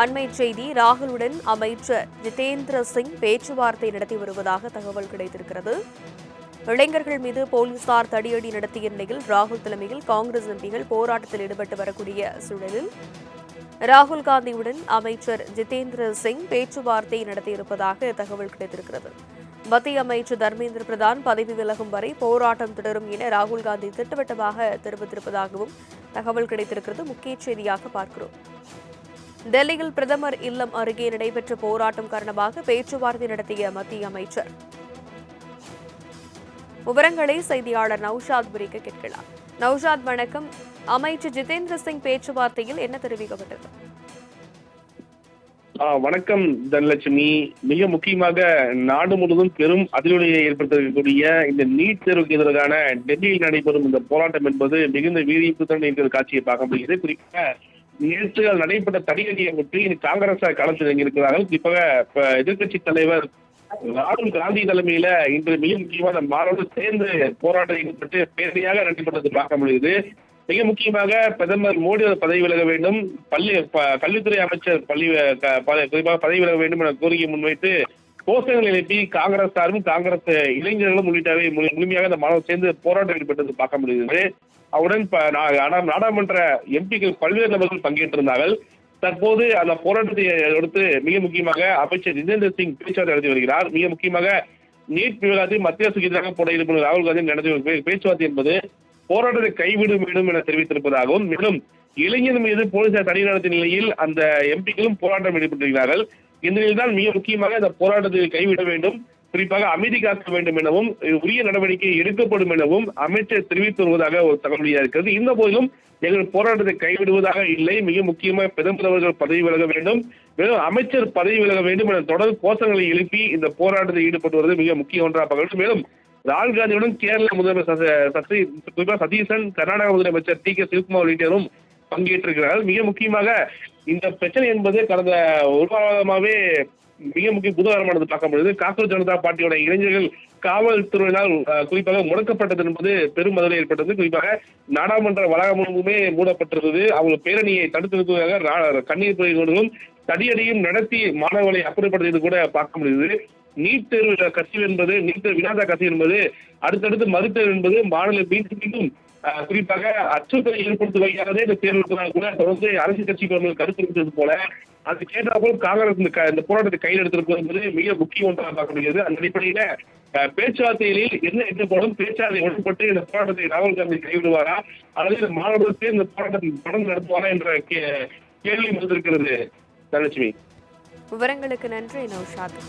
அண்மை செய்தி ராகுலுடன் அமைச்சர் ஜிதேந்திர சிங் பேச்சுவார்த்தை நடத்தி வருவதாக தகவல் கிடைத்திருக்கிறது. இளைஞர்கள் மீது போலீசார் தடியடி நடத்திய நிலையில் ராகுல் தலைமையில் காங்கிரஸ் எம்பிகள் போராட்டத்தில் ஈடுபட்டு வரக்கூடிய சூழலில் ராகுல் காந்தியுடன் அமைச்சர் ஜிதேந்திர சிங் பேச்சுவார்த்தை நடத்தியிருப்பதாக தகவல் கிடைத்திருக்கிறது. மத்திய அமைச்சர் தர்மேந்திர பிரதான் பதவி விலகும் வரை போராட்டம் தொடரும் என ராகுல் காந்தி திட்டவட்டமாக தெரிவித்திருப்பதாகவும் தகவல் கிடைத்திருக்கிறது. முக்கிய செய்தியாக பார்க்கிறோம். டெல்லியில் பிரதமர் இல்லம் அருகே நடைபெற்ற போராட்டம் காரணமாக பேச்சுவார்த்தை நடத்திய மத்திய அமைச்சர். விவரங்களை செய்தியாளர் நௌஷாத் புரிக்க கேட்கலாம். நௌஷாத், வணக்கம். அமைச்சர் ஜிதேந்திர சிங் பேச்சுவார்த்தையில் என்ன தெரிவிக்கப்பட்டது? வணக்கம் தனலட்சுமி. மிக முக்கியமாக நாடு முழுவதும் பெரும் அதிர்வலையை ஏற்படுத்தக்கூடிய இந்த நீட் தேர்வுக்கு எதிரான டெல்லியில் நடைபெறும் இந்த போராட்டம் என்பது மிகுந்த வீரியத்துடன் இருக்கிற காட்சியை பார்க்க முடிகிறது. குறிப்பாக நேற்று நடைபெற்ற தடியடியை ஒட்டி காங்கிரஸ் களத்தில் இறங்கியிருக்கிறார்கள். குறிப்பாக எதிர்கட்சி தலைவர் ராகுல் காந்தி தலைமையில இன்று மிக முக்கியமான மாணவர்கள் சேர்ந்து போராட்டத்தில் ஈடுபட்டு பேரணியாக நடைபெற்றது பார்க்க முடியுது. மிக முக்கியமாக பிரதமர் மோடி பதவி விலக வேண்டும், கல்வித்துறை அமைச்சர் குறிப்பாக பதவி விலக வேண்டும் என கோரிக்கை முன்வைத்து கோஷங்கள் எழுப்பி காங்கிரஸ் சார்பும் காங்கிரஸ் இளைஞர்களும் உள்ளிட்டவை முழுமையாக இந்த மாணவர் சேர்ந்து போராட்டம் ஈடுபட்டது பார்க்க முடியுது. அவருடன் நாடாளுமன்ற எம்பிக்கள் பல்வேறு நபர்கள் பங்கேற்றிருந்தார்கள். தற்போது அந்த போராட்டத்தை அடுத்து மிக முக்கியமாக அமைச்சர் ஜிதேந்திர சிங் பேச்சுவார்த்தை நடத்தி வருகிறார். மிக முக்கியமாக நீட் விவகாரத்தில் மத்திய அரசுக்கு எதிராக போராடும் ராகுல் காந்தி நடத்திய பேச்சுவார்த்தை என்பது போராட்டத்தை கைவிட வேண்டும் என தெரிவித்திருப்பதாகவும், மேலும் இளைஞர் மீது போலீசார் தடை நடத்திய நிலையில் அந்த எம்பிக்களும் போராட்டம் ஈடுபட்டிருக்கிறார்கள். இந்த நிலையில்தான் மிக முக்கியமாக இந்த போராட்டத்தை கைவிட வேண்டும், குறிப்பாக அமைதி காக்க வேண்டும் எனவும் உரிய நடவடிக்கை எடுக்கப்படும் எனவும் அமைச்சர் தெரிவித்து வருவதாக ஒரு தகவல் இருக்கிறது. இந்த போதிலும் எங்கள் போராட்டத்தை கைவிடுவதாக இல்லை, மிக முக்கியமாக பிரதமர் அவர்கள் பதவி விலக வேண்டும், மேலும் அமைச்சர் பதவி விலக வேண்டும் என தொடர் கோஷங்களை எழுப்பி இந்த போராட்டத்தில் ஈடுபட்டு வருவது மிக முக்கிய ஒன்றாக. மேலும் ராகுல் காந்தியுடன் கேரள முதலமைச்சர் சதீசன், கர்நாடக முதலமைச்சர் டி.கே. சிவகுமார் உள்ளிட்டோரும் பங்கேற்றிருக்கிறார்கள். மிக முக்கியமாக இந்த பிரச்சனை என்பது கடந்த ஒரு வாரமாகவே மிக முக்கிய புதகரமானது பார்க்க முடியுது. காங்கிரஸ் ஜனதா பார்ட்டியோட இளைஞர்கள் காவல்துறையினால் குறிப்பாக முடக்கப்பட்டது என்பது பெரும் மதலை ஏற்பட்டது. குறிப்பாக நாடாளுமன்ற வளாகம் முழுவதுமே மூடப்பட்டிருந்தது. அவங்க பேரணியை தடுத்து நிறுத்துவதாக கண்ணீர் புகைகளும் தடியடியும் நடத்தி மாணவர்களை அப்புறப்படுத்தியது கூட பார்க்க முடியுது. நீட் தேர்வு கசிவு என்பது, நீட் தேர்வு வினாத கசிவு என்பது, அடுத்தடுத்து மறுத்தேர்வு என்பது மாநில பிஜேபிக்கும் குறிப்பாக அச்சுறுத்தலை ஏற்படுத்தும் வகையாகவே இந்த தேர்வு கூட தொடர்ந்து அரசியல் கட்சிகள் கருத்து இருப்பது போல அது கேட்டால் காங்கிரஸ் இந்த போராட்டத்தை கையில் எடுத்திருப்பது என்பது மிக முக்கிய ஒன்றாக பார்க்க முடியாது. அந்த அடிப்படையில பேச்சுவார்த்தைகளில் என்ன எட்டப்படும், பேச்சுவார்த்தை உடன்பட்டு இந்த போராட்டத்தை ராகுல் காந்தி கைவிடுவாரா அல்லது இந்த மாணவர்களுக்கு இந்த போராட்டத்தை தொடர்ந்து நடத்துவாரா என்ற கேள்வி வந்திருக்கிறது. தனலட்சுமி, விவரங்களுக்கு நன்றி நௌஷாத்.